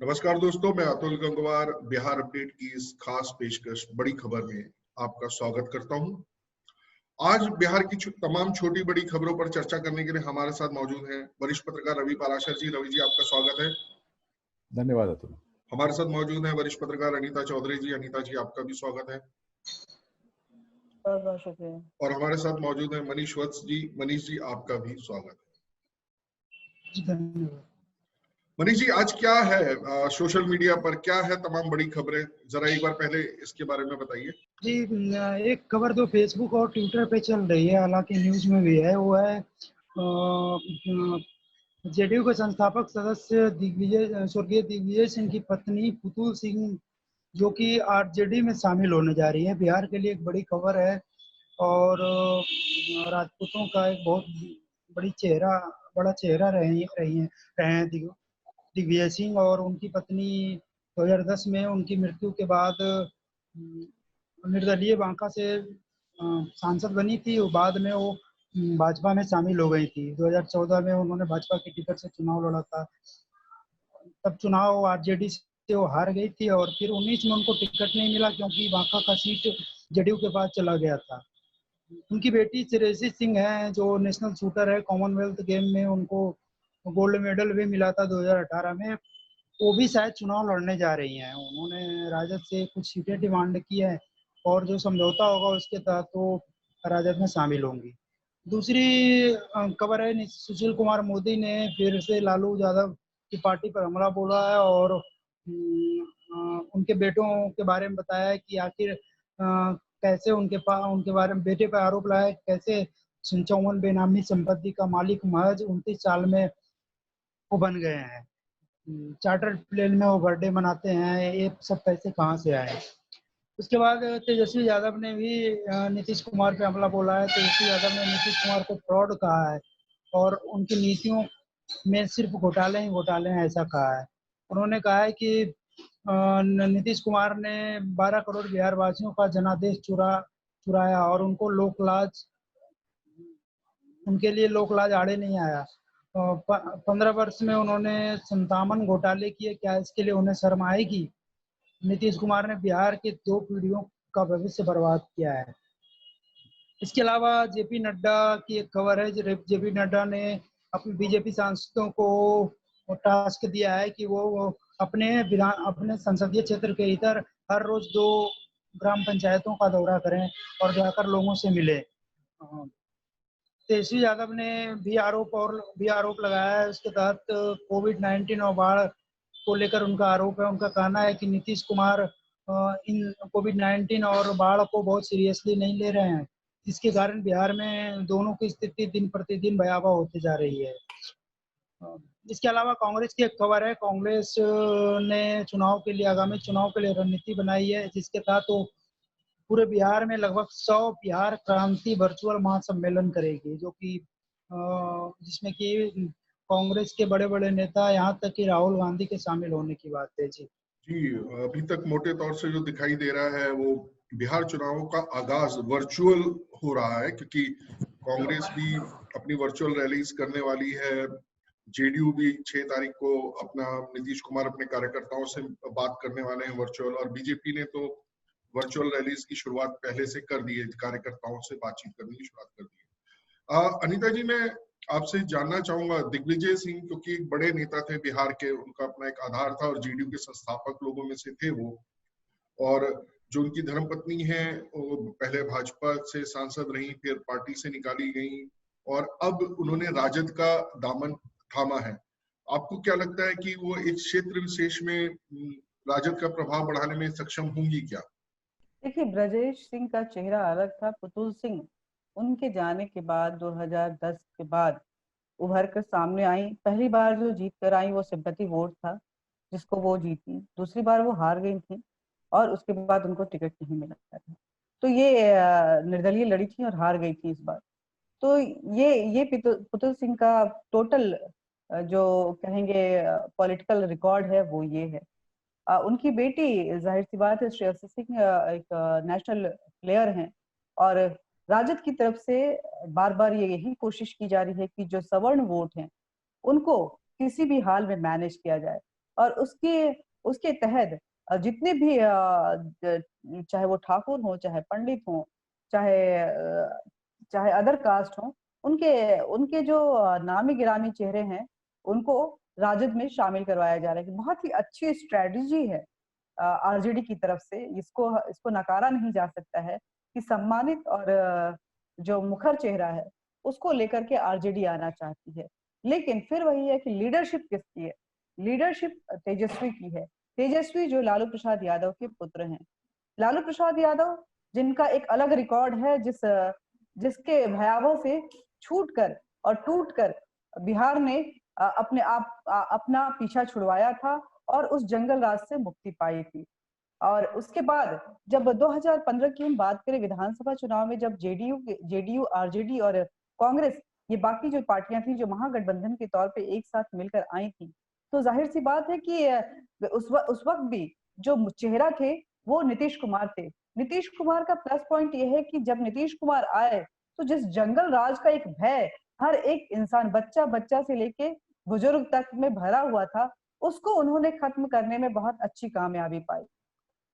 नमस्कार दोस्तों, मैं अतुल गंगवार बिहार अपडेट की इस खास पेशकश बड़ी खबर में आपका स्वागत करता हूं। आज बिहार की तमाम छोटी बड़ी खबरों पर चर्चा करने के लिए हमारे साथ मौजूद हैं वरिष्ठ पत्रकार रवि पाराशर जी। रवि जी, आपका स्वागत है। धन्यवाद अतुल। हमारे साथ मौजूद हैं वरिष्ठ पत्रकार अनीता चौधरी जी। अनीता जी, आपका भी स्वागत है। बहुत शुक्रिया। और हमारे साथ मौजूद हैं मनीष वत्स जी। मनीष जी, आपका भी स्वागत है। धन्यवाद। मनीष जी, आज क्या है सोशल मीडिया पर, क्या है तमाम बड़ी खबरें, जरा एक बार पहले इसके बारे में बताइए। जी, एक खबर जो फेसबुक और ट्विटर पे चल रही है, हालांकि न्यूज में भी है, वो है जेडीयू के संस्थापक सदस्य स्वर्गीय दिग्विजय सिंह की पत्नी पुतुल सिंह, जो कि आरजेडी में शामिल होने जा रही है। बिहार के लिए एक बड़ी खबर है और राजपूतों का एक बहुत बड़ा चेहरा रहे हैं दिग्विजय सिंह। और उनकी पत्नी 2010 में उनकी मृत्यु के बाद निर्दलीय बांका से सांसद बनी थी। बाद में वो भाजपा में शामिल हो गई थी। 2014 में उन्होंने भाजपा की टिकट से चुनाव लड़ा था। तब चुनाव आरजेडी से वो हार गई थी और फिर 19 में उनको टिकट नहीं मिला, क्योंकि बांका का सीट जेडीयू के पास चला गया था। उनकी बेटी श्रेयसी सिंह है, जो नेशनल शूटर है। कॉमनवेल्थ गेम में उनको गोल्ड मेडल भी मिला था 2018 में। वो भी शायद चुनाव लड़ने जा रही हैं। उन्होंने राजद से कुछ सीटें डिमांड की है और जो समझौता होगा उसके तहत वो राजद में शामिल होंगी। दूसरी खबर है, सुशील कुमार मोदी ने फिर से लालू यादव की पार्टी पर हमला बोला है और उनके बेटों के बारे में बताया है कि आखिर कैसे उनके बारे में बेटे पर आरोप लगाया कैसे 55 बेनामी संपत्ति का मालिक महज 29 साल में वो बन गए हैं। चार्टर्ड प्लेन में वो बर्थडे मनाते हैं, ये सब पैसे कहाँ से आए। उसके बाद तेजस्वी यादव ने भी नीतीश कुमार पे हमला बोला है। तेजस्वी यादव ने नीतीश कुमार को फ्रॉड कहा है और उनकी नीतियों में सिर्फ घोटाले हैं ऐसा कहा है। उन्होंने कहा है कि नीतीश कुमार ने 12 करोड़ बिहार वासियों का जनादेश चुराया और उनके लिए लोकलाज आड़े नहीं आया। 15 वर्ष में उन्होंने 57 घोटाले किए, क्या इसके लिए उन्हें शर्म आएगी? नीतीश कुमार ने बिहार के 2 पीढ़ियों का भविष्य बर्बाद किया है। इसके अलावा जेपी नड्डा की एक खबर है। जेपी नड्डा ने अपने बीजेपी सांसदों को टास्क दिया है कि वो अपने संसदीय क्षेत्र के भीतर हर रोज 2 ग्राम पंचायतों का दौरा करें और जाकर लोगों से मिले। तेजस्वी यादव ने भी आरोप लगाया है। उसके तहत कोविड-19 और बाढ़ को लेकर उनका आरोप है। उनका कहना है कि नीतीश कुमार इन कोविड-19 और बाढ़ को बहुत सीरियसली नहीं ले रहे हैं, जिसके कारण बिहार में दोनों की स्थिति दिन प्रतिदिन भयावह होती जा रही है। इसके अलावा कांग्रेस की एक खबर है। कांग्रेस ने आगामी चुनाव के लिए रणनीति बनाई है, जिसके तहत वो पूरे बिहार में लगभग 100 बिहार क्रांति वर्चुअल महासम्मेलन करेगी, जो कि जिसमें कि कांग्रेस के बड़े नेता, यहाँ तक कि राहुल गांधी के शामिल होने की बात है। जी, अभी तक मोटे तौर से जो दिखाई दे रहा है वो बिहार चुनावों का आगाज वर्चुअल हो रहा है, क्योंकि कांग्रेस भी अपनी वर्चुअल रैलीज करने वाली है। जेडीयू भी 6 तारीख को नीतीश कुमार अपने कार्यकर्ताओं से बात करने वाले हैं वर्चुअल, और बीजेपी ने तो वर्चुअल रैलीज की शुरुआत पहले से कर दी है, कार्यकर्ताओं से बातचीत करने की शुरुआत कर दी है। अनीता जी, मैं आपसे जानना चाहूंगा, दिग्विजय सिंह क्योंकि एक बड़े नेता थे बिहार के, उनका अपना एक आधार था और जेडीयू के संस्थापक लोगों में से थे वो, और जो उनकी धर्मपत्नी है वो पहले भाजपा से सांसद रही, फिर पार्टी से निकाली गई और अब उन्होंने राजद का दामन थामा है। आपको क्या लगता है कि वो इस क्षेत्र विशेष में राजद का प्रभाव बढ़ाने में सक्षम होंगी क्या? देखिए, ब्रजेश सिंह का चेहरा अलग था। पुतुल सिंह उनके जाने के बाद 2010 के बाद उभर कर सामने आई। पहली बार जो जीत कर आई वो सिंपैथी वोट था, जिसको वो जीती। दूसरी बार वो हार गई थी और उसके बाद उनको टिकट नहीं मिला था। तो ये निर्दलीय लड़ी थी और हार गई थी इस बार। तो ये पुतुल सिंह का टोटल जो कहेंगे पॉलिटिकल रिकॉर्ड है वो ये है। उनकी बेटी, जाहिर सी बात है, श्रेयसी सिंह एक नेशनल प्लेयर हैं और राजद की तरफ से बार बार यही कोशिश की जा रही है कि जो सवर्ण वोट हैं उनको किसी भी हाल में मैनेज किया जाए। और उसके तहत जितने भी चाहे वो ठाकुर हो, चाहे पंडित हो, चाहे अदर कास्ट हो, उनके उनके जो नामी गिरामी चेहरे हैं उनको राजद में शामिल करवाया जा रहा है। बहुत ही अच्छी स्ट्रेटजी है आरजेडी की तरफ से, इसको नकारा नहीं जा सकता है कि सम्मानित और जो मुखर चेहरा है उसको लेकर के आरजेडी आना चाहती है। लेकिन फिर वही है कि लीडरशिप किसकी है? लीडरशिप तेजस्वी की है। तेजस्वी जो लालू प्रसाद यादव के पुत्र हैं। लालू प्रसाद यादव जिनका एक अलग रिकॉर्ड है, जिसके भयावह से छूटकर और टूटकर बिहार ने अपना पीछा छुड़वाया था और उस जंगल राज से मुक्ति पाई थी। और उसके बाद जब 2015 की हम बात करें, विधानसभा चुनाव में जब जेडीयू, आरजेडी और कांग्रेस, ये बाकी जो पार्टियां थी जो महागठबंधन के तौर पे एक साथ मिलकर आई थी, तो जाहिर सी बात है कि उस वक्त भी जो चेहरा थे वो नीतीश कुमार थे। नीतीश कुमार का प्लस पॉइंट ये है कि जब नीतीश कुमार आए तो जिस जंगल राज का एक भय हर एक इंसान, बच्चा से लेके बुजुर्ग तक में भरा हुआ था, उसको उन्होंने खत्म करने में बहुत अच्छी कामयाबी पाई।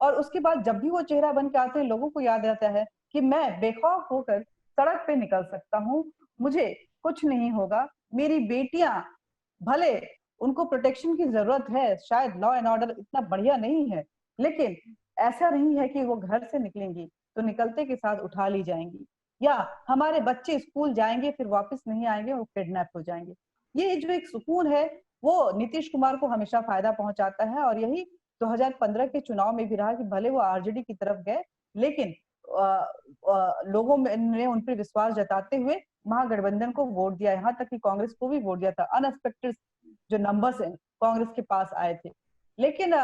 और उसके बाद जब भी वो चेहरा बन के आते हैं, लोगों को याद रहता है कि मैं बेखौफ होकर सड़क पे निकल सकता हूँ, मुझे कुछ नहीं होगा, मेरी बेटियां, भले उनको प्रोटेक्शन की जरूरत है, शायद लॉ एंड ऑर्डर इतना बढ़िया नहीं है, लेकिन ऐसा नहीं है कि वो घर से निकलेंगी तो निकलते के साथ उठा ली जाएंगी, या हमारे बच्चे स्कूल जाएंगे फिर वापस नहीं आएंगे, वो किडनैप हो जाएंगे। ये जो एक सुकून है वो नीतीश कुमार को हमेशा फायदा पहुंचाता है। और यही 2015 के चुनाव में भी रहा कि भले वो आरजेडी की तरफ गए, लेकिन लोगों ने उन पर विश्वास जताते हुए महागठबंधन को वोट दिया, यहाँ तक कि कांग्रेस को भी वोट दिया था। अनएक्सपेक्टेड जो नंबर्स हैं कांग्रेस के पास आए थे। लेकिन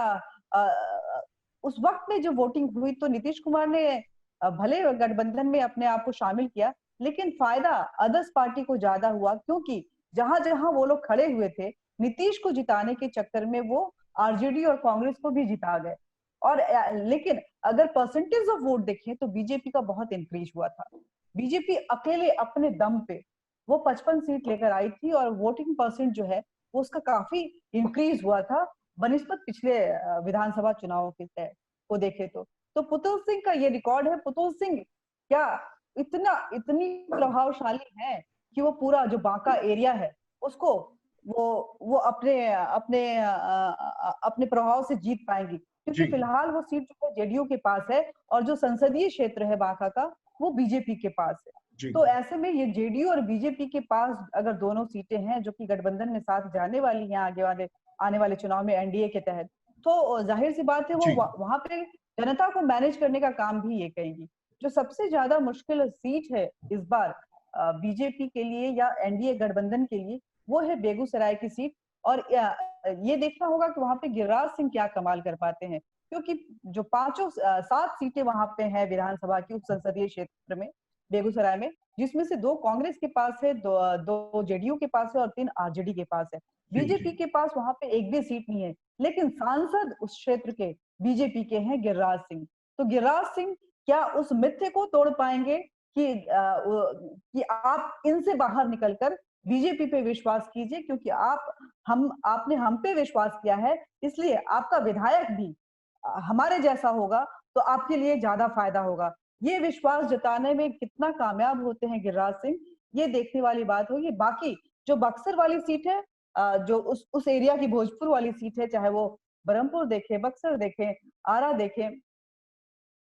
उस वक्त में जो वोटिंग हुई तो नीतीश कुमार ने भले गठबंधन में अपने आप को शामिल किया, लेकिन फायदा अदर्स पार्टी को ज्यादा हुआ, क्योंकि जहां जहां वो लोग खड़े हुए थे नीतीश को जिताने के चक्कर में वो आरजेडी और कांग्रेस को भी जिता गए। और लेकिन अगर परसेंटेज ऑफ वोट देखें तो बीजेपी का बहुत इंक्रीज हुआ था। बीजेपी अकेले अपने दम पे वो 55 सीट लेकर आई थी और वोटिंग परसेंट जो है वो उसका काफी इंक्रीज हुआ था बनिस्बत पिछले विधानसभा चुनावों के को देखे तो पुतुल सिंह का ये रिकॉर्ड है। पुतुल सिंह क्या इतनी प्रभावशाली है कि वो पूरा जो बांका एरिया है उसको वो अपने प्रभाव से जीत पाएंगी, क्योंकि फिलहाल वो सीट जो है जेडीयू के पास है और जो संसदीय क्षेत्र है बांका का वो बीजेपी के पास है। तो ऐसे में ये जेडीयू और बीजेपी के पास अगर दोनों सीटें हैं जो कि गठबंधन में साथ जाने वाली हैं आने वाले चुनाव में एनडीए के तहत, तो जाहिर सी बात है वो वहां पे जनता को मैनेज करने का काम भी ये करेंगी। जो सबसे ज्यादा मुश्किल सीट है इस बार बीजेपी के लिए या एनडीए गठबंधन के लिए वो है बेगूसराय की सीट। और ये देखना होगा कि वहां पे गिरिराज सिंह क्या कमाल कर पाते हैं, क्योंकि जो 7 सीटें वहां पे हैं विधानसभा की उप संसदीय क्षेत्र में बेगूसराय में, जिसमें से 2 कांग्रेस के पास है, 2 जेडीयू के पास है और 3 आरजेडी के पास है। बीजेपी के पास वहां पे एक भी सीट नहीं है, लेकिन सांसद उस क्षेत्र के बीजेपी के हैं गिरिराज सिंह। तो गिरिराज सिंह क्या उस मिथ्य को तोड़ पाएंगे कि आप इनसे बाहर निकलकर बीजेपी पे विश्वास कीजिए, क्योंकि आपने हम पे विश्वास किया है, इसलिए आपका विधायक भी हमारे जैसा होगा तो आपके लिए ज्यादा फायदा होगा। ये विश्वास जताने में कितना कामयाब होते हैं गिरिराज सिंह, ये देखने वाली बात होगी। बाकी जो बक्सर वाली सीट है, जो उस एरिया की भोजपुर वाली सीट है, चाहे वो बरहमपुर देखे, बक्सर देखे, आरा देखे,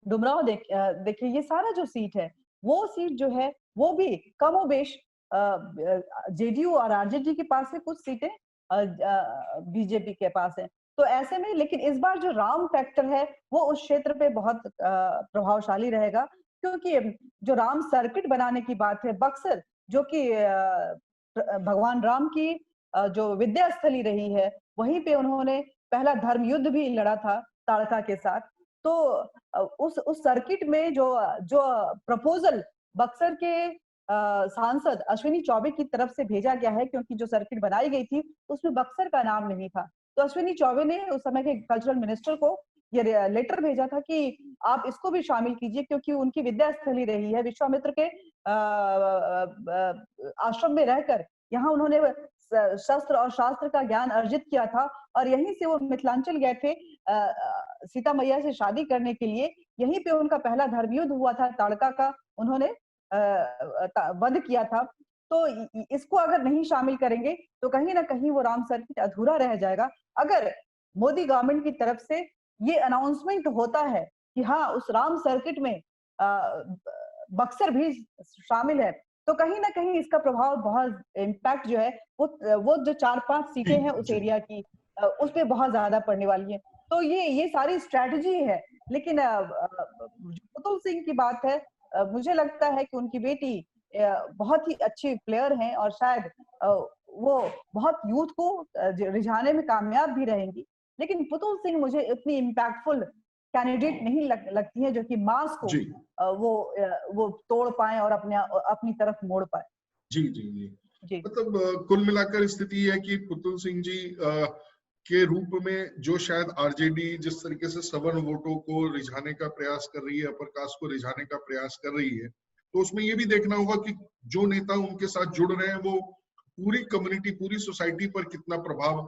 डुमराव देखे, ये सारा जो सीट है वो सीट जो है वो भी कमोबेश जेडीयू और आरजेडी के पास है, कुछ सीटें बीजेपी के पास है। तो ऐसे में लेकिन इस बार जो राम फैक्टर है वो उस क्षेत्र पे बहुत प्रभावशाली रहेगा, क्योंकि जो राम सर्किट बनाने की बात है, बक्सर जो कि भगवान राम की जो विद्या स्थली रही है, वहीं पे उन्होंने पहला धर्म युद्ध भी लड़ा था ताड़का के साथ। तो उस सर्किट में जो प्रपोजल बक्सर के सांसद अश्विनी चौबे की तरफ से भेजा गया है, क्योंकि जो सर्किट बनाई गई थी उसमें बक्सर का नाम नहीं था, तो अश्विनी चौबे ने उस समय के कल्चरल मिनिस्टर को ये लेटर भेजा था कि आप इसको भी शामिल कीजिए, क्योंकि उनकी विद्या स्थली रही है। विश्वामित्र के आश्रम में रहकर यहाँ उन्होंने शस्त्र और शास्त्र का ज्ञान अर्जित किया था और यहीं से वो मिथिलांचल गए थे सीता मैया से शादी करने के लिए। यहीं पे उनका पहला धर्म युद्ध हुआ था, ताड़का का उन्होंने वध किया था। तो इसको अगर नहीं शामिल करेंगे तो कहीं ना कहीं वो राम सर्किट अधूरा रह जाएगा। अगर मोदी गवर्नमेंट की तरफ से ये अनाउंसमेंट होता है कि हाँ उस राम सर्किट में बक्सर भी शामिल है, तो कहीं ना कहीं इसका प्रभाव, बहुत इम्पैक्ट जो है वो जो 4-5 सीटें हैं उस एरिया की उस पे बहुत ज्यादा पड़ने वाली है। तो ये सारी स्ट्रैटेजी है। लेकिन पुतुल सिंह की बात है, मुझे लगता है कि उनकी बेटी बहुत ही अच्छी प्लेयर हैं और शायद वो बहुत यूथ को रिझाने में कामयाब भी रहेंगी। लेकिन पुतुल सिंह मुझे इतनी इम्पैक्टफुल कैंडिडेट नहीं लगती है जो कि मास को वो तोड़ पाए और अपनी तरफ मोड़ पाए। जी जी जी, मतलब कुल मिलाकर स्थिति है कि पुतुल सिंह जी के रूप में जो शायद आरजेडी जिस तरीके से सवर्ण वोटों को रिझाने का प्रयास कर रही है, अपर कास्ट को रिझाने का प्रयास कर रही है, तो उसमें ये भी देखना होगा कि जो नेता उनके साथ जुड़ रहे हैं वो पूरी कम्युनिटी, पूरी सोसाइटी पर कितना प्रभाव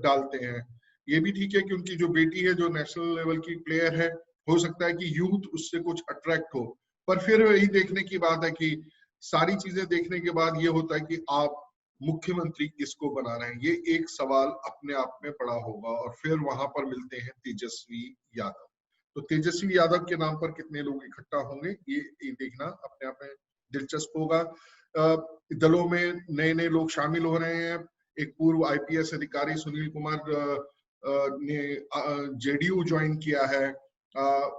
डालते हैं। ये भी ठीक है कि उनकी जो बेटी है जो नेशनल लेवल की प्लेयर है, हो सकता है कि यूथ उससे कुछ अट्रैक्ट हो, पर फिर यही देखने की बात है कि सारी चीजें देखने के बाद ये होता है कि आप मुख्यमंत्री किसको बना रहे हैं, ये एक सवाल अपने आप में बड़ा होगा। और फिर वहां पर मिलते हैं तेजस्वी यादव। तो तेजस्वी यादव के नाम पर कितने लोग इकट्ठा होंगे ये देखना अपने आप में दिलचस्प होगा। दलों में नए नए लोग शामिल हो रहे हैं। एक पूर्व आईपीएस अधिकारी सुनील कुमार ने जेडीयू ज्वाइन किया है।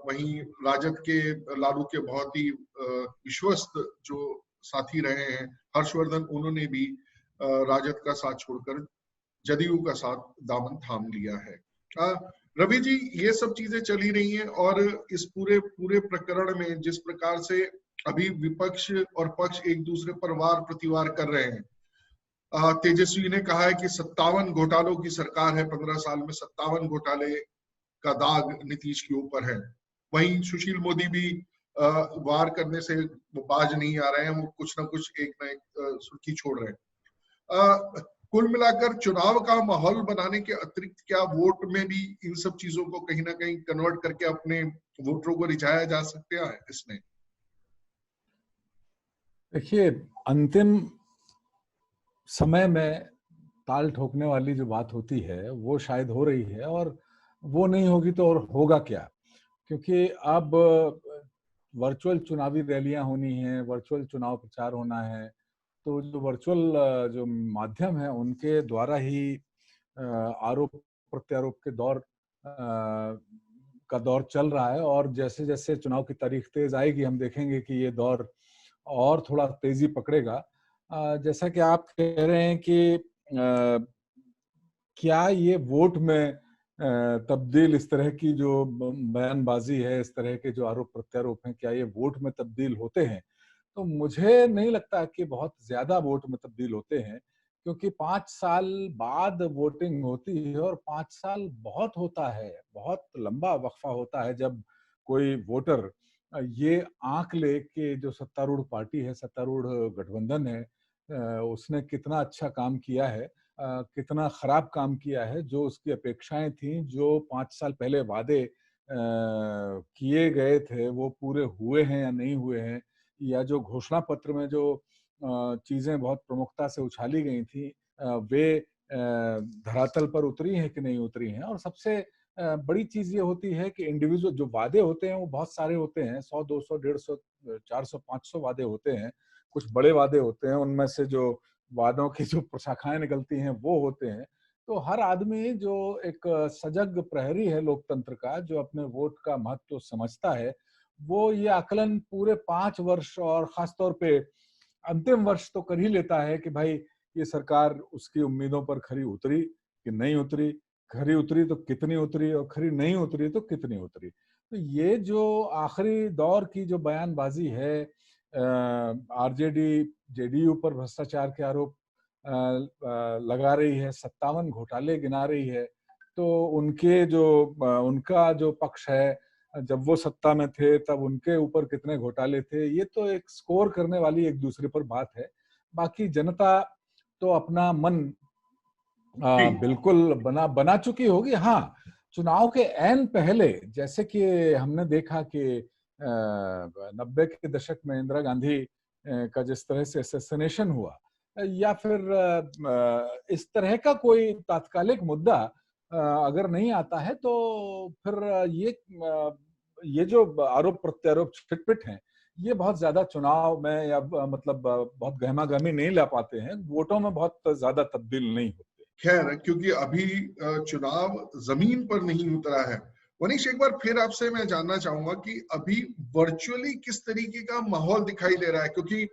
वहीं राजद के लालू के बहुत ही विश्वस्त जो साथी रहे हैं हर्षवर्धन, उन्होंने भी राजद का साथ छोड़कर जदयू का साथ दामन थाम लिया है। रवि जी, ये सब चीजें चली रही हैं और इस पूरे प्रकरण में जिस प्रकार से अभी विपक्ष और पक्ष एक दूसरे पर वार प्रतिवार कर रहे हैं, तेजस्वी ने कहा है कि 57 घोटालों की सरकार है, 15 साल में 57 घोटाले का दाग नीतीश के ऊपर है। वहीं सुशील मोदी भी वार करने से वो बाज नहीं आ रहे हैं, वो कुछ ना कुछ एक ना एक सुर्खी छोड़ रहे हैं। कुल मिलाकर चुनाव का माहौल बनाने के अतिरिक्त क्या वोट में भी इन सब चीजों को कहीं ना कहीं कन्वर्ट करके अपने वोटरों को रिझाया जा सकता है इसमें? देखिए, अंतिम समय में ताल ठोकने वाली जो बात होती है वो शायद हो रही है, और वो नहीं होगी तो और होगा क्या? क्योंकि अब वर्चुअल चुनावी रैलियां होनी है, वर्चुअल चुनाव प्रचार होना है, तो जो वर्चुअल जो माध्यम है उनके द्वारा ही आरोप प्रत्यारोप के दौर का दौर चल रहा है। और जैसे जैसे चुनाव की तारीख तेज आएगी हम देखेंगे कि ये दौर और थोड़ा तेजी पकड़ेगा। जैसा कि आप कह रहे हैं कि क्या ये वोट में तब्दील, इस तरह की जो बयानबाजी है, इस तरह के जो आरोप प्रत्यारोप हैं, क्या ये वोट में तब्दील होते हैं? तो मुझे नहीं लगता कि बहुत ज्यादा वोट में तब्दील होते हैं, क्योंकि 5 साल बाद वोटिंग होती है और 5 साल बहुत होता है, बहुत लंबा वक्फा होता है जब कोई वोटर ये आंक ले कि जो सत्तारूढ़ पार्टी है, सत्तारूढ़ गठबंधन है, उसने कितना अच्छा काम किया है, कितना खराब काम किया है। जो उसकी अपेक्षाएं थी, जो 5 साल पहले वादे किए गए थे, वो पूरे हुए हैं या नहीं हुए हैं, या जो घोषणा पत्र में जो चीजें बहुत प्रमुखता से उछाली गई थी वे धरातल पर उतरी हैं कि नहीं उतरी हैं। और सबसे बड़ी चीज ये होती है कि इंडिविजुअल जो वादे होते हैं वो बहुत सारे होते हैं, 100, 200, 150, 400, 500 वादे होते हैं। कुछ बड़े वादे होते हैं, उनमें से जो वादों की जो प्रशाखाएं निकलती हैं वो होते हैं। तो हर आदमी जो एक सजग प्रहरी है लोकतंत्र का, जो अपने वोट का महत्व समझता है, वो ये आकलन पूरे 5 वर्ष और खासतौर पे अंतिम वर्ष तो कर ही लेता है कि भाई ये सरकार उसकी उम्मीदों पर खरी उतरी कि नहीं उतरी, खरी उतरी तो कितनी उतरी, और खरी नहीं उतरी तो कितनी उतरी। तो ये जो आखिरी दौर की जो बयानबाजी है, आरजेडी जेडीयू पर भ्रष्टाचार के आरोप लगा रही है, 57 घोटाले गिना रही है, तो उनका जो पक्ष है, जब वो सत्ता में थे तब उनके ऊपर कितने घोटाले थे, ये तो एक स्कोर करने वाली एक दूसरे पर बात है। बाकी जनता तो अपना मन बिल्कुल बना चुकी होगी। हाँ, चुनाव के ऐन पहले जैसे कि हमने देखा कि 90 के दशक में इंदिरा गांधी का जिस तरह से असैसिनेशन हुआ, या फिर इस तरह का कोई तात्कालिक मुद्दा अगर नहीं आता है, तो फिर ये जो आरोप प्रत्यारोप छिटपिट हैं, ये बहुत ज्यादा चुनाव में या मतलब बहुत गहमा-गहमी नहीं ला पाते हैं, वोटों में बहुत ज्यादा तब्दील नहीं होते। खैर, क्योंकि अभी चुनाव जमीन पर नहीं उतरा है। वनीश, एक बार फिर आपसे मैं जानना चाहूंगा कि अभी वर्चुअली किस तरीके का माहौल दिखाई दे रहा है, क्योंकि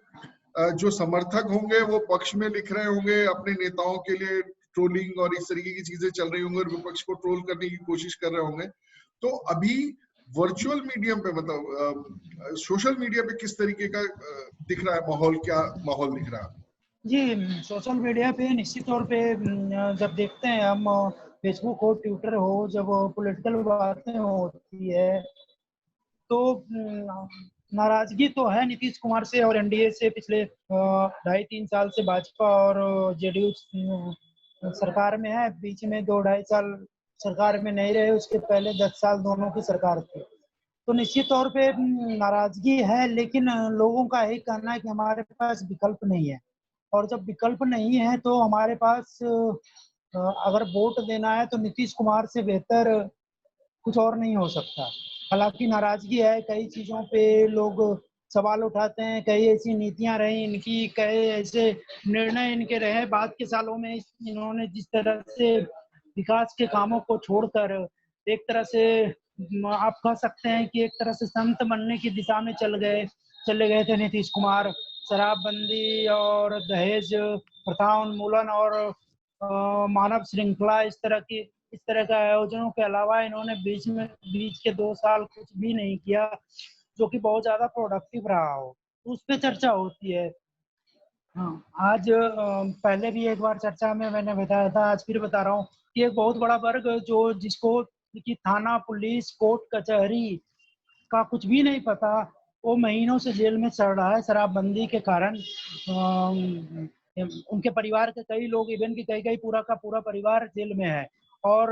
जो समर्थक होंगे वो पक्ष में लिख रहे होंगे, अपने नेताओं के लिए ट्रोलिंग और इस तरीके की चीजें चल रही होंगी और विपक्ष को ट्रोल करने की कोशिश कर रहे होंगे। तो अभी वर्चुअल मीडियम पे, मतलब सोशल मीडिया पे किस तरीके का दिख रहा है माहौल, क्या माहौल दिख रहा है? जी, सोशल मीडिया पे निश्चित तौर पे जब देखते हैं हम, फेसबुक हो, ट्विटर हो, जब पॉलिटिकल बातें होती है तो नाराजगी तो है नीतीश कुमार से और एनडीए से। पिछले 2.5-3 साल से भाजपा और जेडीयू सरकार में है, बीच में 2-2.5 साल सरकार में नहीं रहे, उसके पहले 10 साल दोनों की सरकार थी। तो निश्चित तौर पे नाराजगी है, लेकिन लोगों का यही कहना है कि हमारे पास विकल्प नहीं है, और जब विकल्प नहीं है तो हमारे पास अगर वोट देना है तो नीतीश कुमार से बेहतर कुछ और नहीं हो सकता। हालांकि नाराजगी है, कई चीजों पे लोग सवाल उठाते हैं, कई ऐसी नीतियां रही इनकी, कई ऐसे निर्णय इनके रहे बाद के सालों में। इन्होंने जिस तरह से विकास के कामों को छोड़कर एक तरह से आप कह सकते हैं कि एक तरह से संत बनने की दिशा में चले गए थे नीतीश कुमार। शराबबंदी और दहेज प्रथा उन्मूलन और मानव श्रृंखला, इस तरह का आयोजनों के अलावा इन्होंने बीच के 2 साल कुछ भी नहीं किया जो कि बहुत ज्यादा प्रोडक्टिव रहा हो, तो उस पर चर्चा होती है। हाँ, आज पहले भी एक बार चर्चा में मैंने बताया था, आज फिर बता रहा हूँ कि एक बहुत बड़ा वर्ग जिसको कि थाना, पुलिस, कोर्ट, कचहरी का कुछ भी नहीं पता, वो महीनों से जेल में चल रहा है शराबबंदी के कारण। उनके परिवार के कई लोग, इवन की कई पूरा का पूरा परिवार जेल में है। और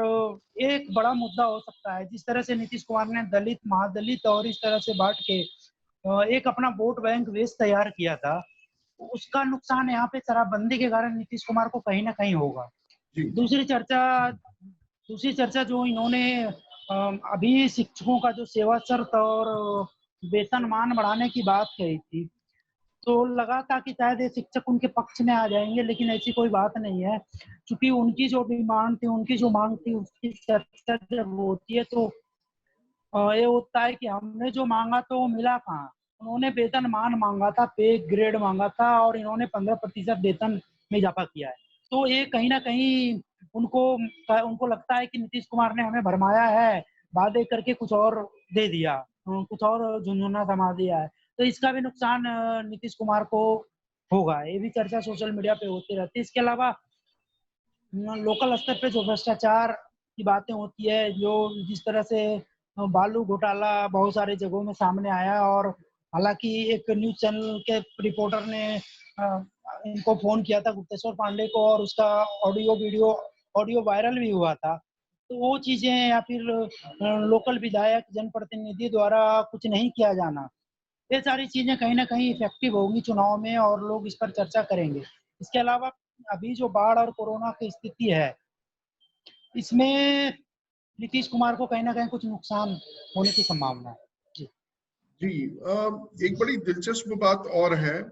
एक बड़ा मुद्दा हो सकता है, जिस तरह से नीतीश कुमार ने दलित, महादलित और इस तरह से बांट के एक अपना वोट बैंक बेस तैयार किया था, उसका नुकसान यहाँ पे शराबबंदी के कारण नीतीश कुमार को कहीं ना कहीं होगा। दूसरी चर्चा जो इन्होंने अभी शिक्षकों का जो सेवा शर्त और वेतनमान बढ़ाने की बात कही थी, तो लगा था कि शायद ये शिक्षक उनके पक्ष में आ जाएंगे, लेकिन ऐसी कोई बात नहीं है, क्योंकि उनकी जो डिमांड थी, उनकी जो मांग थी, उसकी चर्चा जब होती है तो ये होता है कि हमने जो मांगा तो वो मिला कहाँ। उन्होंने वेतनमान मांगा था, पे ग्रेड मांगा था, और इन्होंने 15% वेतन में इजाफा किया है। तो ये कहीं ना कहीं उनको लगता है कि नीतीश कुमार ने हमें भरमाया है, वादे करके कुछ और दे दिया, कुछ और झुनझुना थमा दिया है, तो इसका भी नुकसान नीतीश कुमार को होगा। ये भी चर्चा सोशल मीडिया पे होती रहती है। इसके अलावा लोकल स्तर पे जो भ्रष्टाचार की बातें होती है, जो जिस तरह से बालू घोटाला बहुत सारे जगहों में सामने आया, और हालांकि एक न्यूज चैनल के रिपोर्टर ने इनको फोन किया था, गुप्तेश्वर पांडे को, और उसका ऑडियो वायरल भी हुआ था। तो वो चीजें, या फिर लोकल विधायक, जनप्रतिनिधि द्वारा कुछ नहीं किया जाना, ये सारी चीजें कहीं ना कहीं इफेक्टिव होंगी चुनाव में, और लोग इस पर चर्चा करेंगे। इसके अलावा अभी जो बाढ़ और कोरोना की स्थिति है, इसमें नीतीश कुमार को कहीं ना कहीं कुछ नुकसान होने की संभावना है। जी, एक बड़ी दिलचस्प बात और है,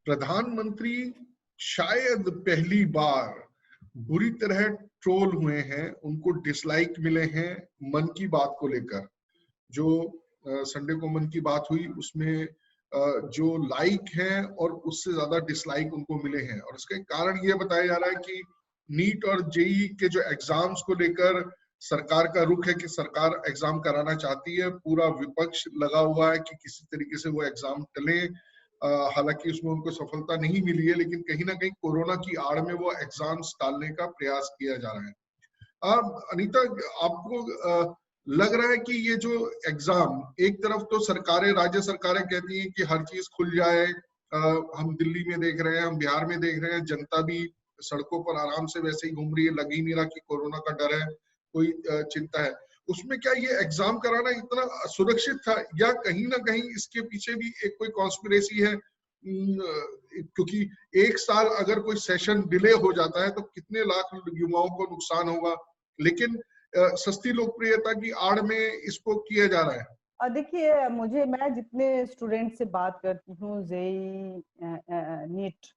प्रधानमंत्री शायद पहली बार बुरी तरह ट्रोल हुए हैं, उनको डिसलाइक मिले हैं मन की बात को लेकर। जो संडे को मन की बात हुई, उसमें जो लाइक है और उससे ज्यादा डिसलाइक उनको मिले हैं, और इसका कारण ये बताया जा रहा है कि नीट और जेई के जो एग्जाम्स को लेकर सरकार का रुख है कि सरकार एग्जाम कराना चाहती है। पूरा विपक्ष लगा हुआ है कि किसी तरीके से वो एग्जाम टले। हालांकि उसमें उनको सफलता नहीं मिली है, लेकिन कहीं ना कहीं कोरोना की आड़ में वो एग्जाम्स टालने का प्रयास किया जा रहा है। अनीता, आपको लग रहा है कि ये जो एग्जाम, एक तरफ तो सरकारें, राज्य सरकारें कहती हैं कि हर चीज खुल जाए, हम दिल्ली में देख रहे हैं, हम बिहार में देख रहे हैं, जनता भी सड़कों पर आराम से वैसे ही घूम रही है, लग ही नहीं रहा कि कोरोना का डर है, कोई चिंता है। उसमें क्या ये एग्जाम कराना इतना सुरक्षित था, या कहीं ना कहीं इसके पीछे भी एक कोई कॉन्स्पिरेसी है? क्योंकि एक साल अगर कोई सेशन डिले हो जाता है तो कितने लाख युवाओं को नुकसान होगा, लेकिन सस्ती लोकप्रियता की आड़ में इसको किया जा रहा है। देखिए, मैं जितने स्टूडेंट से बात करती हूँ, जेई, नीट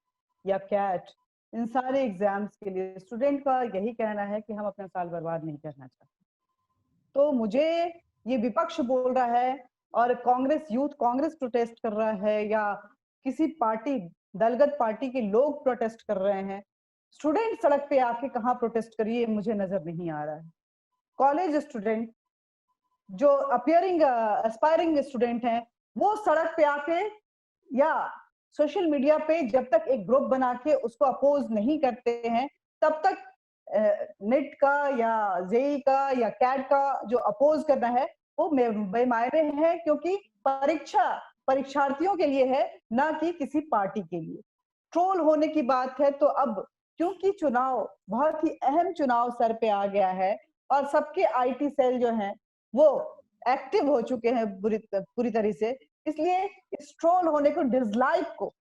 या कैट, इन सारे एग्जाम्स के लिए स्टूडेंट का यही कहना है कि हम अपना साल बर्बाद नहीं करना चाहते। तो मुझे ये विपक्ष बोल रहा है और कांग्रेस प्रोटेस्ट कर रहा है, या किसी पार्टी, दलगत पार्टी के लोग प्रोटेस्ट कर रहे हैं, स्टूडेंट सड़क पे आके कहाँ प्रोटेस्ट करिए मुझे नजर नहीं आ रहा है। कॉलेज स्टूडेंट जो एस्पायरिंग स्टूडेंट हैं, वो सड़क पे आके या सोशल मीडिया पे जब तक एक ग्रुप बना के उसको अपोज नहीं करते हैं, तब तक नेट का या जेई का या कैट का जो अपोज करना है वो बेमायने है, क्योंकि परीक्षार्थियों के लिए है, ना कि किसी पार्टी के लिए। ट्रोल होने की बात है तो अब क्योंकि चुनाव, बहुत ही अहम चुनाव सर पे आ गया है और सबके आईटी सेल जो हैं वो एक्टिव हो चुके हैं पूरी तरह से, इसलिए इस ट्रोल होने को, डिसलाइक को,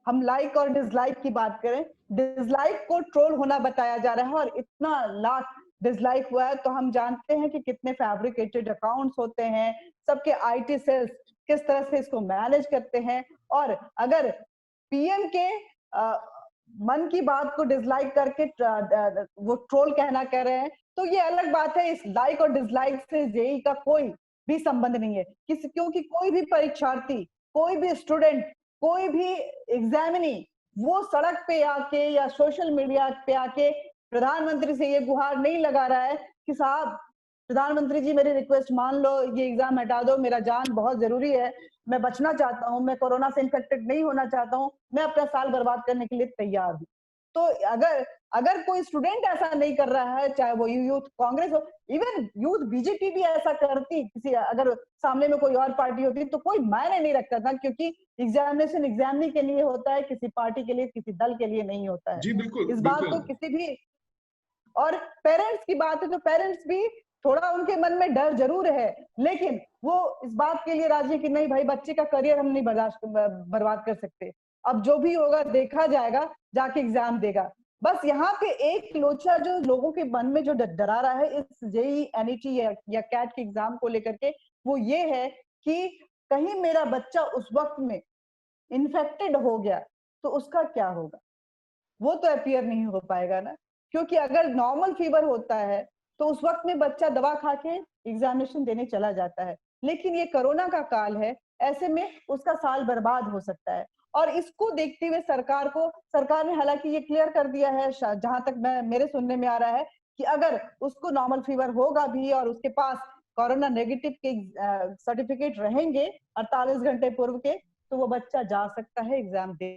हम लाइक और डिसलाइक की बात करें, डिसलाइक को ट्रोल होना बताया जा रहा है। और इतना लाख डिसलाइक हुआ है तो हम जानते हैं कि कितने फैब्रिकेटेड अकाउंट्स होते हैं, सबके आईटी सेल्स किस तरह से इसको मैनेज करते हैं। और अगर पीएम के मन की बात को डिसलाइक करके वो ट्रोल कहना कह रहे हैं, तो ये अलग बात है। इस लाइक और डिसलाइक से जेई का कोई भी संबंध नहीं है, क्योंकि कोई भी परीक्षार्थी, कोई भी स्टूडेंट, कोई भी एग्जामिनी वो सड़क पे आके या सोशल मीडिया पे आके प्रधानमंत्री से ये गुहार नहीं लगा रहा है कि साहब, प्रधानमंत्री जी मेरी रिक्वेस्ट मान लो, ये एग्जाम हटा दो, मेरा जान बहुत जरूरी है, मैं बचना चाहता हूँ, मैं कोरोना से इन्फेक्टेड नहीं होना चाहता हूँ, मैं अपना साल बर्बाद करने के लिए तैयार हूँ। तो अगर कोई स्टूडेंट ऐसा नहीं कर रहा है, चाहे वो यूथ कांग्रेस हो, इवन यूथ बीजेपी भी ऐसा करती, किसी अगर सामने में कोई और पार्टी होती तो कोई मायने नहीं रखता था, क्योंकि एग्जामिनेशन एग्जामिनी के लिए होता है, किसी पार्टी के लिए, किसी दल के लिए नहीं होता है। जी बिल्कुल, इस बात को किसी भी, और पेरेंट्स की बात है तो पेरेंट्स भी थोड़ा, उनके मन में डर जरूर है, लेकिन वो इस बात के लिए राजी है कि नहीं भाई, बच्चे का करियर हम नहीं बर्बाद कर सकते, अब जो भी होगा देखा जाएगा, जाके एग्जाम देगा। बस यहाँ पे एक लोचा जो लोगों के मन में जो डरा रहा है इस जेई, एनईटी या कैट के एग्जाम को लेकर के, वो ये है कि कहीं मेरा बच्चा उस वक्त में इन्फेक्टेड हो गया तो उसका क्या होगा, वो तो अपीयर नहीं हो पाएगा ना। क्योंकि अगर नॉर्मल फीवर होता है तो उस वक्त में बच्चा दवा खा के एग्जामिनेशन देने चला जाता है, लेकिन ये कोरोना का काल है, ऐसे में उसका साल बर्बाद हो सकता है। और इसको देखते हुए सरकार ने हालांकि ये क्लियर कर दिया है, जहां तक मेरे सुनने में आ रहा है, कि अगर उसको नॉर्मल फीवर होगा भी और उसके पास कोरोना नेगेटिव के सर्टिफिकेट रहेंगे 48 घंटे पूर्व के, तो वो बच्चा जा सकता है exam they.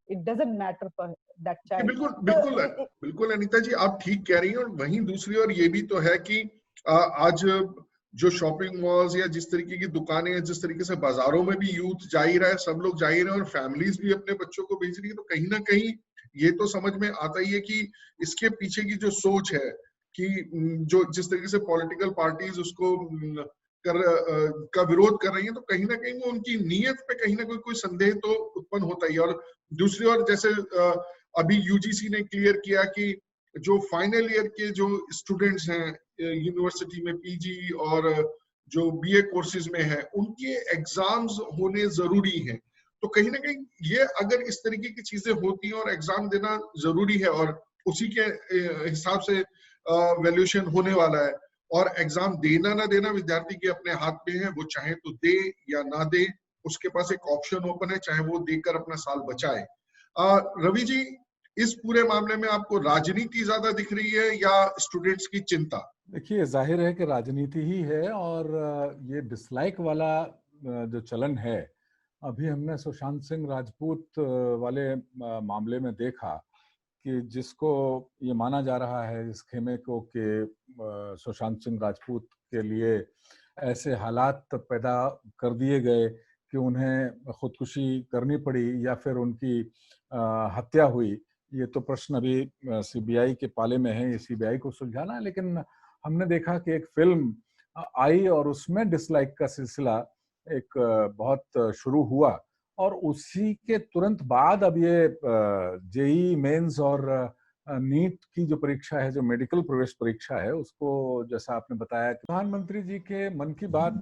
It doesn't matter for that child. बिल्कुल बिल्कुल बिल्कुल अनीता जी, आप ठीक कह रही हैं। और वहीं दूसरी ओर ये भी तो है कि आज जो शॉपिंग मॉल्स या जिस तरीके की दुकानें, जिस तरीके से बाजारों में भी यूथ जा ही रहा है, सब लोग जा ही रहे हैं और फैमिलीज भी अपने बच्चों को भेज रही है, तो कहीं ना कहीं ये तो समझ में आता ही है कि इसके पीछे की जो सोच है कि जो जिस तरीके से पॉलिटिकल पार्टीज उसको का विरोध कर रही है, तो कहीं ना कहीं वो उनकी नीयत पे कहीं ना कोई संदेह तो उत्पन्न होता ही है। और दूसरी ओर जैसे अभी यूजीसी ने क्लियर किया कि जो फाइनल ईयर के जो स्टूडेंट्स हैं यूनिवर्सिटी में, पीजी और जो बीए कोर्सेज में है, उनके एग्जाम्स होने जरूरी हैं। तो कहीं ना कहीं ये अगर इस तरीके की चीजें होती हैं और एग्जाम देना जरूरी है और उसी के हिसाब से वैल्यूएशन होने वाला है, और एग्जाम देना ना देना विद्यार्थी के अपने हाथ में है, वो चाहे तो दे या ना दे, उसके पास एक ऑप्शन ओपन है, चाहे वो देकर अपना साल बचाए। रवि जी, इस पूरे मामले में आपको राजनीति ज्यादा दिख रही है या स्टूडेंट्स की चिंता? देखिए, जाहिर है कि राजनीति ही है। और ये डिसलाइक वाला जो चलन है, अभी हमने सुशांत सिंह राजपूत वाले मामले में देखा कि जिसको ये माना जा रहा है, इस खेमे को, कि सुशांत सिंह राजपूत के लिए ऐसे हालात पैदा कर दिए गए कि उन्हें खुदकुशी करनी पड़ी या फिर उनकी हत्या हुई, ये तो प्रश्न अभी सीबीआई के पाले में है, ये सीबीआई को सुलझाना है। लेकिन हमने देखा कि एक फिल्म आई और उसमें डिसलाइक का सिलसिला एक बहुत शुरू हुआ, और उसी के तुरंत बाद अब ये जेईई मेंस और नीट की जो परीक्षा है, जो मेडिकल प्रवेश परीक्षा है, उसको जैसा आपने बताया कि प्रधानमंत्री जी के मन की बात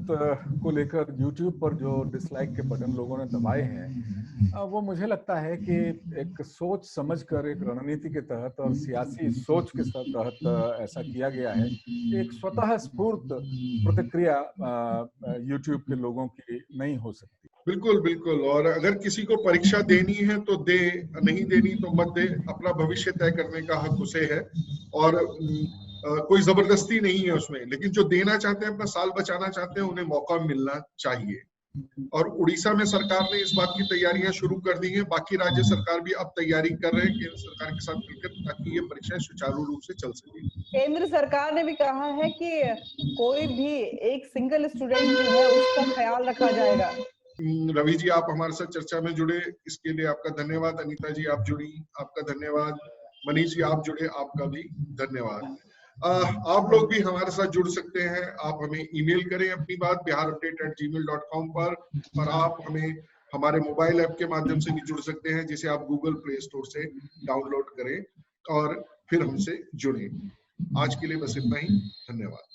को लेकर यूट्यूब पर जो डिसलाइक के बटन लोगों ने दबाए हैं, वो मुझे लगता है कि एक सोच समझकर, एक रणनीति के तहत और सियासी सोच के तहत ऐसा किया गया है। एक स्वतः स्फूर्त प्रतिक्रिया यूट्यूब के लोगों की नहीं हो सकती। बिल्कुल बिल्कुल। और अगर किसी को परीक्षा देनी है तो दे, नहीं देनी तो मत दे, अपना भविष्य तय करने का हक उसे है, और कोई जबरदस्ती नहीं है उसमें। लेकिन जो देना चाहते हैं, अपना साल बचाना चाहते हैं, उन्हें मौका मिलना चाहिए। और उड़ीसा में सरकार ने इस बात की तैयारियां शुरू कर दी हैं, बाकी राज्य सरकार भी अब तैयारी कर रहे हैं केंद्र सरकार के साथ मिलकर, ताकि ये परीक्षाएं सुचारू रूप से चल सके। केंद्र सरकार ने भी कहा है कि कोई भी एक सिंगल स्टूडेंट जो है उसका ख्याल रखा जाएगा। रवि जी, आप हमारे साथ चर्चा में जुड़े, इसके लिए आपका धन्यवाद। अनीता जी, आप जुड़ी, आपका धन्यवाद। मनीष जी, आप जुड़े, आपका भी धन्यवाद। आप लोग भी हमारे साथ जुड़ सकते हैं। आप हमें ईमेल करें अपनी बात biharupdate@gmail.com पर, और आप हमें हमारे मोबाइल ऐप के माध्यम से भी जुड़ सकते हैं, जिसे आप गूगल प्ले स्टोर से डाउनलोड करें और फिर हमसे जुड़ें। आज के लिए बस इतना ही। धन्यवाद।